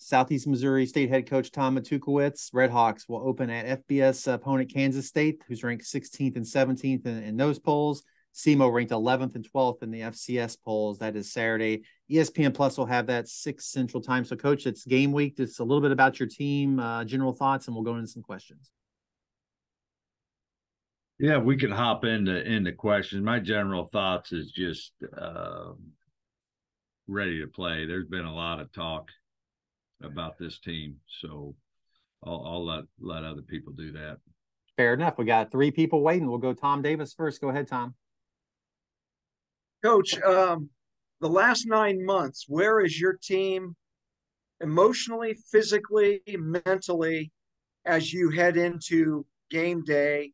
Southeast Missouri State head coach Tom Matukewicz. Redhawks will open at FBS opponent Kansas State, who's ranked 16th and 17th in those polls. SEMO ranked 11th and 12th in the FCS polls. That is Saturday. ESPN Plus will have that 6 Central Time. So, Coach, it's game week. Just a little bit about your team, general thoughts, and we'll go into some questions. Yeah, we can hop into questions. My general thoughts is just ready to play. There's been a lot of talk about this team, so I'll let other people do that. Fair enough. We got 3 people waiting. We'll go Tom Davis first. Go ahead, Tom. Coach, the last 9 months, where is your team emotionally, physically, mentally, as you head into game day?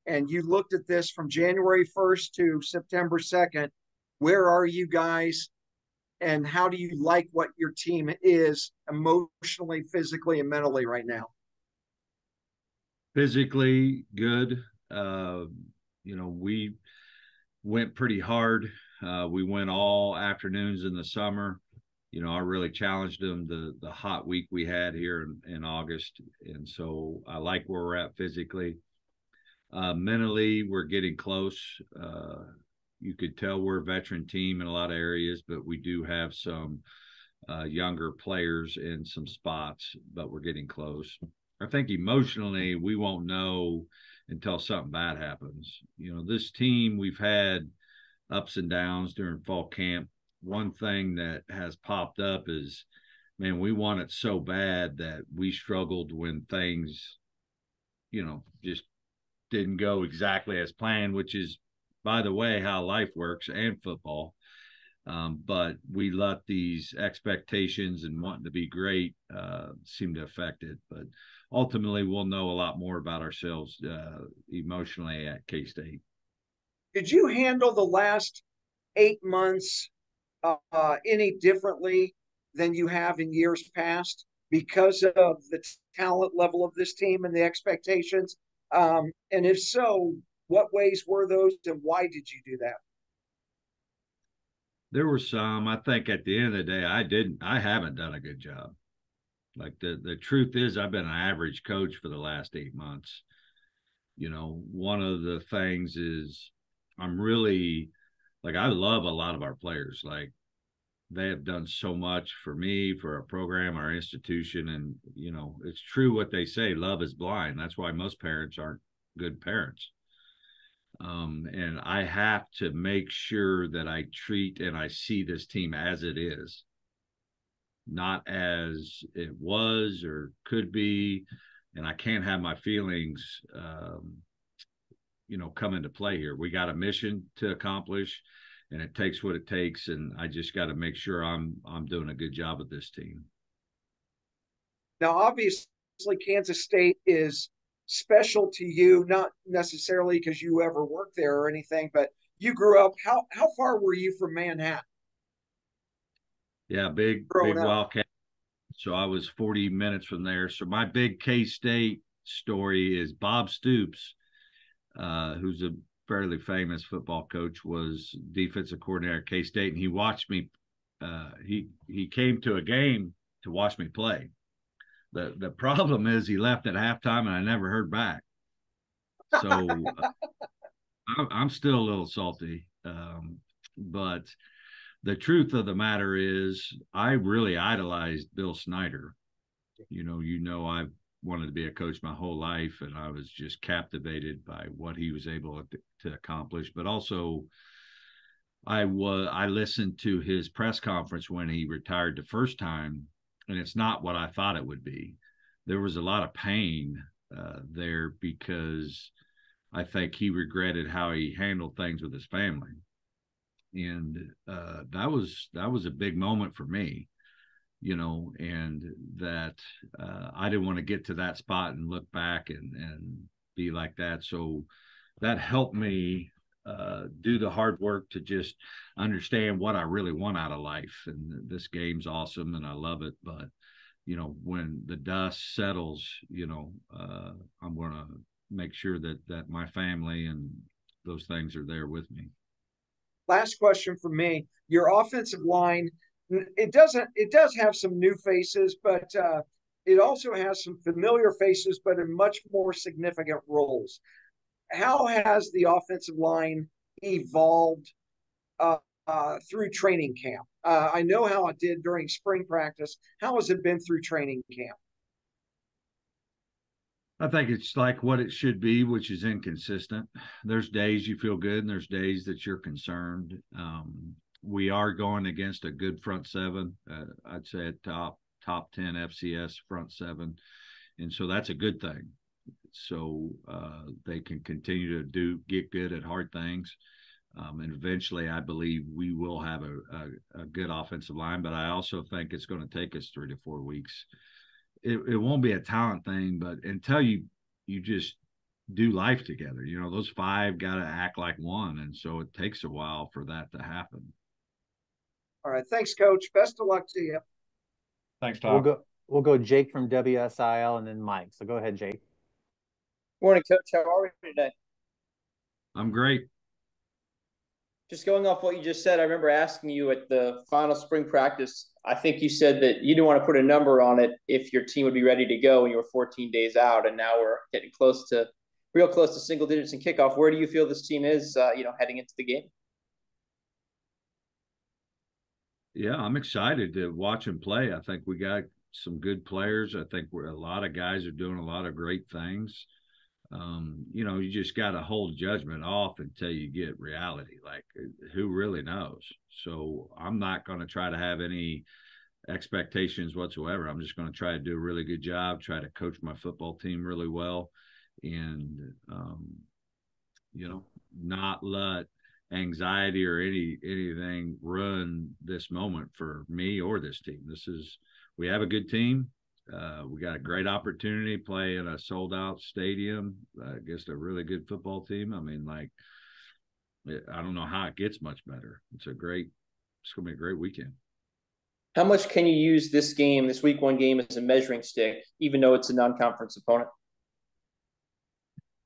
And you looked at this from January 1st to September 2nd. Where are you guys? And how do you like what your team is emotionally, physically, and mentally right now? Physically good. We went pretty hard. We went all afternoons in the summer. I really challenged them the hot week we had here in August. And so I like where we're at physically. Mentally, we're getting close. You could tell we're a veteran team in a lot of areas, but we do have some younger players in some spots, but we're getting close. I think emotionally, we won't know until something bad happens. This team, we've had ups and downs during fall camp. One thing that has popped up is, man, we want it so bad that we struggled when things, just didn't go exactly as planned, which is, by the way, how life works and football. But we let these expectations and wanting to be great seem to affect it. But ultimately, we'll know a lot more about ourselves emotionally at K-State. Did you handle the last 8 months any differently than you have in years past because of the talent level of this team and the expectations? And if so, what ways were those and why did you do that? There were some. I think at the end of the day, I haven't done a good job. Like the truth is, I've been an average coach for the last 8 months. One of the things is I'm really, like, I love a lot of our players. Like, they have done so much for me, for our program, our institution. And, it's true what they say, love is blind. That's why most parents aren't good parents. And I have to make sure that I treat and I see this team as it is, not as it was or could be. And I can't have my feelings, come into play here. We got a mission to accomplish, and it takes what it takes. And I just got to make sure I'm doing a good job with this team. Now, obviously, Kansas State is special to you, not necessarily because you ever worked there or anything, but you grew up. How far were you from Manhattan? Yeah, big Wildcat. So I was 40 minutes from there. So my big K-State story is Bob Stoops, who's a fairly famous football coach, was defensive coordinator at K-State, and he watched me. He came to a game to watch me play. The problem is he left at halftime, and I never heard back. So I'm still a little salty. But the truth of the matter is I really idolized Bill Snyder. I've wanted to be a coach my whole life, and I was just captivated by what he was able to accomplish. But also, I listened to his press conference when he retired the first time, and it's not what I thought it would be. There was a lot of pain there because I think he regretted how he handled things with his family. And that was a big moment for me, and that I didn't want to get to that spot and look back and be like that. So that helped me do the hard work to just understand what I really want out of life. And this game's awesome and I love it. But, when the dust settles, I'm going to make sure that my family and those things are there with me. Last question for me. Your offensive line It doesn't. It does have some new faces, but it also has some familiar faces, but in much more significant roles. How has the offensive line evolved through training camp? I know how it did during spring practice. How has it been through training camp? I think it's like what it should be, which is inconsistent. There's days you feel good, and there's days that you're concerned. We are going against a good front seven. I'd say a top 10 FCS front seven, and so that's a good thing. So they can continue to get good at hard things. And eventually, I believe we will have a good offensive line, but I also think it's going to take us 3 to 4 weeks. It won't be a talent thing, but until you just do life together, those 5 got to act like one. And so it takes a while for that to happen. All right. Thanks, Coach. Best of luck to you. Thanks, Tom. We'll go Jake from WSIL and then Mike. So go ahead, Jake. Morning, Coach. How are we today? I'm great. Just going off what you just said, I remember asking you at the final spring practice, I think you said that you didn't want to put a number on it if your team would be ready to go when you were 14 days out, and now we're getting real close to single digits in kickoff. Where do you feel this team is, heading into the game? Yeah, I'm excited to watch them play. I think we got some good players. I think a lot of guys are doing a lot of great things. You just got to hold judgment off until you get reality. Like, who really knows? So I'm not going to try to have any expectations whatsoever. I'm just going to try to do a really good job, try to coach my football team really well, and, not let anxiety or anything ruin this moment for me or this team. We have a good team. We got a great opportunity to play in a sold-out stadium against a really good football team. I mean, I don't know how it gets much better. It's going to be a great weekend. How much can you use this week 1 game, as a measuring stick, even though it's a non-conference opponent?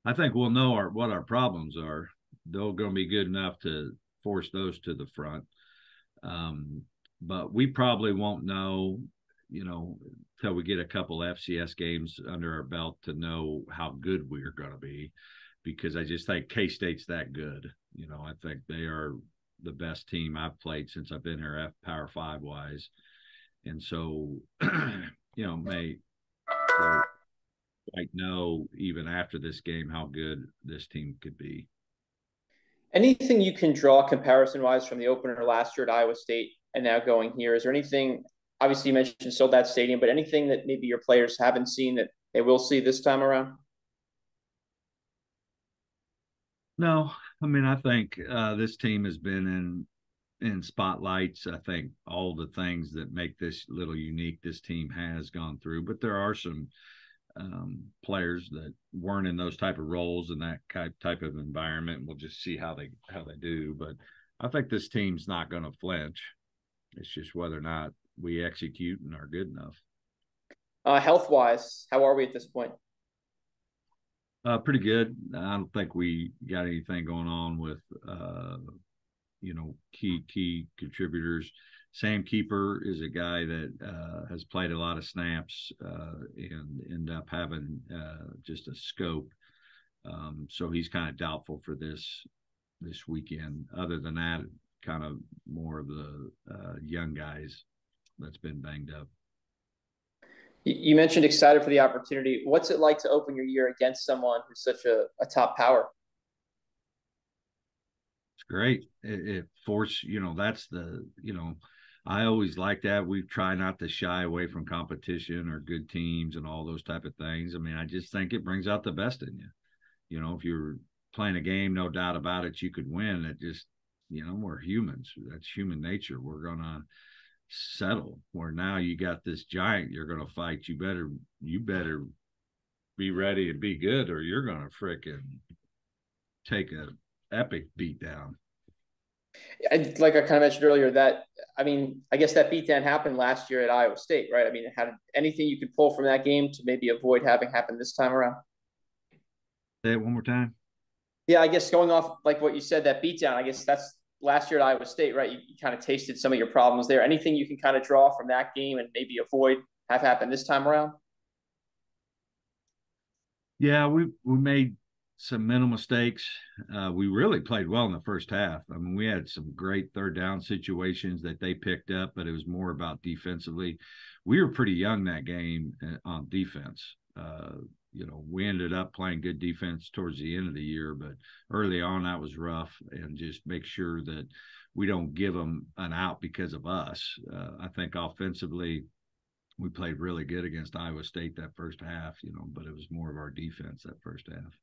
I think we'll know what our problems are. They're going to be good enough to force those to the front. But we probably won't know, until we get a couple FCS games under our belt to know how good we are going to be, because I just think K-State's that good. I think they are the best team I've played since I've been here, Power 5 wise. And so, may know even after this game how good this team could be. Anything you can draw comparison-wise from the opener last year at Iowa State and now going here? Is there anything? Obviously, you mentioned sold that stadium, but anything that maybe your players haven't seen that they will see this time around? No, I mean, I think this team has been in spotlights. I think all the things that make this little unique, this team has gone through, but there are some players that weren't in those type of roles in that type of environment. We'll just see how they do. But I think this team's not going to flinch. It's just whether or not we execute and are good enough. Health-wise, how are we at this point? Pretty good. I don't think we got anything going on with, key contributors. Sam Keeper is a guy that has played a lot of snaps and end up having just a scope. So he's kind of doubtful for this weekend. Other than that, kind of more of the young guys that's been banged up. You mentioned excited for the opportunity. What's it like to open your year against someone who's such a top power? It's great. It forced, that's I always like that. We try not to shy away from competition or good teams and all those type of things. I mean, I just think it brings out the best in you. If you're playing a game, no doubt about it, you could win. It just, we're humans. That's human nature. We're going to settle. Where now you got this giant you're going to fight. You better be ready to be good, or you're going to frickin' take a epic beat down. Like I kind of mentioned earlier, I guess that beatdown happened last year at Iowa State, right? I mean, anything you could pull from that game to maybe avoid having happen this time around? Say it one more time. Yeah, I guess going off like what you said, that beatdown, I guess that's last year at Iowa State, right? You kind of tasted some of your problems there. Anything you can kind of draw from that game and maybe avoid have happened this time around? Yeah, we made some mental mistakes. We really played well in the first half. I mean, we had some great third down situations that they picked up, but it was more about defensively. We were pretty young that game on defense. We ended up playing good defense towards the end of the year, but early on that was rough, and just make sure that we don't give them an out because of us. I think offensively, we played really good against Iowa State that first half, but it was more of our defense that first half.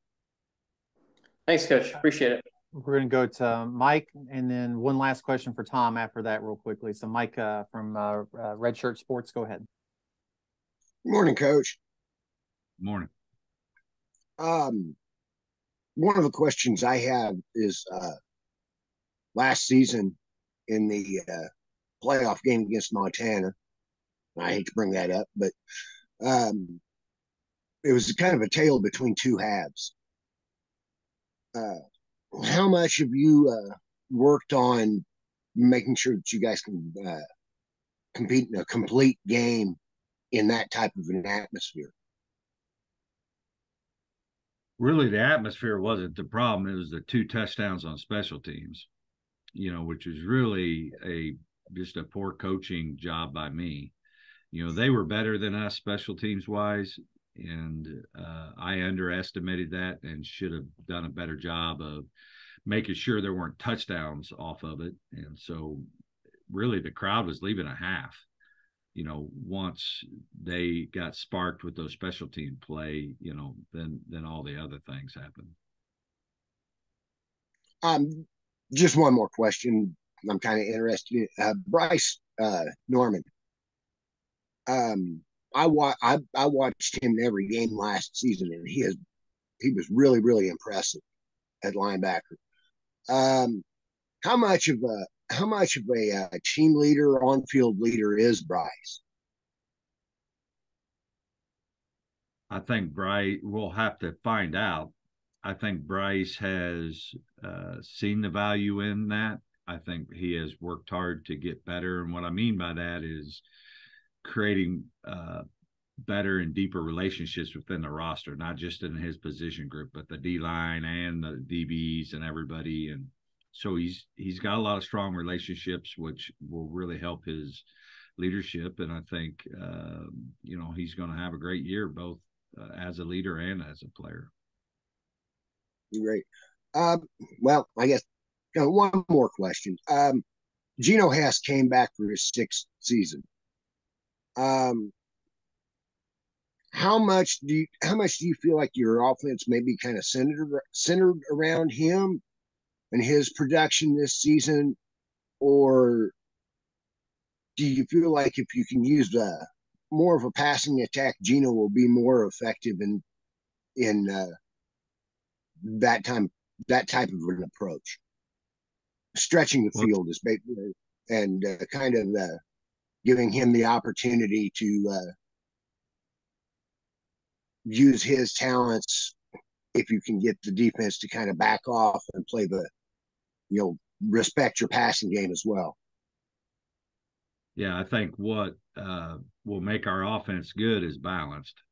Thanks, Coach. Appreciate it. We're going to go to Mike, and then one last question for Tom after that real quickly. So Mike from Red Shirt Sports, go ahead. Good morning, Coach. Good morning. One of the questions I have is last season in the playoff game against Montana, I hate to bring that up, but it was kind of a tale between two halves. How much have you worked on making sure that you guys can compete in a complete game in that type of an atmosphere? Really, the atmosphere wasn't the problem. It was the 2 touchdowns on special teams, which was really just a poor coaching job by me. They were better than us special teams wise, and I underestimated that and should have done a better job of making sure there weren't touchdowns off of it. And so really the crowd was leaving a half. Once they got sparked with those special team play, then all the other things happened. Just one more question. I'm kind of interested in Bryce Norman. I watched him every game last season, and he was really, really impressive at linebacker. How much of a team leader, on-field leader is Bryce? I think Bryce, we'll have to find out. I think Bryce has seen the value in that. I think he has worked hard to get better. And what I mean by that is creating better and deeper relationships within the roster, not just in his position group, but the D-line and the DBs and everybody. And so he's got a lot of strong relationships, which will really help his leadership. And I think, he's going to have a great year, both as a leader and as a player. Great. Well, I guess one more question. Geno Hess came back for his 6th season. How much do you feel like your offense may be kind of centered around him and his production this season, or do you feel like if you can use more of a passing attack, Geno will be more effective in that type of an approach, stretching the field is basically, and kind of giving him the opportunity to use his talents if you can get the defense to kind of back off and play respect your passing game as well. Yeah, I think what will make our offense good is balanced.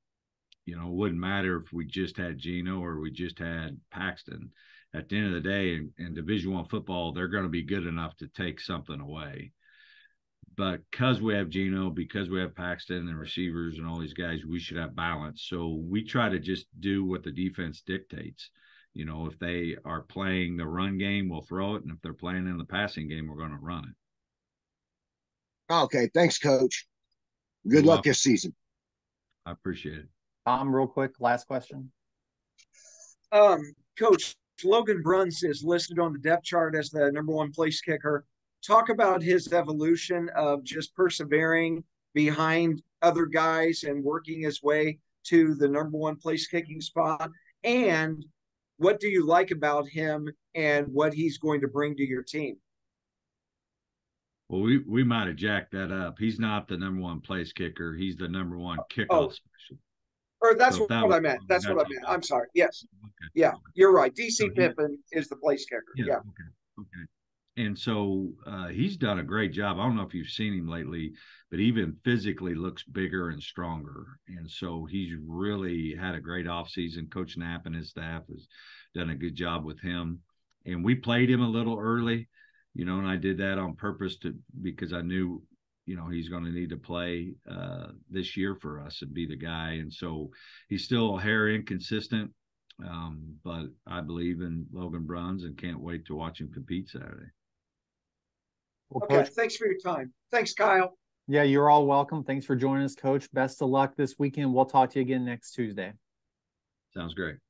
It wouldn't matter if we just had Geno or we just had Paxton. At the end of the day, in Division I football, they're going to be good enough to take something away. But because we have Geno, because we have Paxton and receivers and all these guys, we should have balance. So we try to just do what the defense dictates. If they are playing the run game, we'll throw it. And if they're playing in the passing game, we're going to run it. Okay. Thanks, Coach. Good luck this season. I appreciate it. Tom, real quick, last question. Coach, Logan Bruns is listed on the depth chart as the #1 place kicker. Talk about his evolution of just persevering behind other guys and working his way to the #1 place kicking spot. And what do you like about him and what he's going to bring to your team? Well, we might have jacked that up. He's not the #1 place kicker. He's the #1 kickoff special. Or that's what I meant. That's what I meant. I'm sorry. Yes. Okay. Yeah, you're right. DC Pippen is the place kicker. Yeah. Okay. And so he's done a great job. I don't know if you've seen him lately, but even physically looks bigger and stronger. And so he's really had a great offseason. Coach Knapp and his staff has done a good job with him. And we played him a little early, you know, and I did that on purpose because I knew, you know, he's going to need to play this year for us and be the guy. And so he's still a hair inconsistent, but I believe in Logan Bruns and can't wait to watch him compete Saturday. Well, okay, Coach, thanks for your time. Thanks, Kyle. yeah, you're all welcome. Thanks for joining us, Coach. Best of luck this weekend. We'll talk to you again next Tuesday. Sounds great.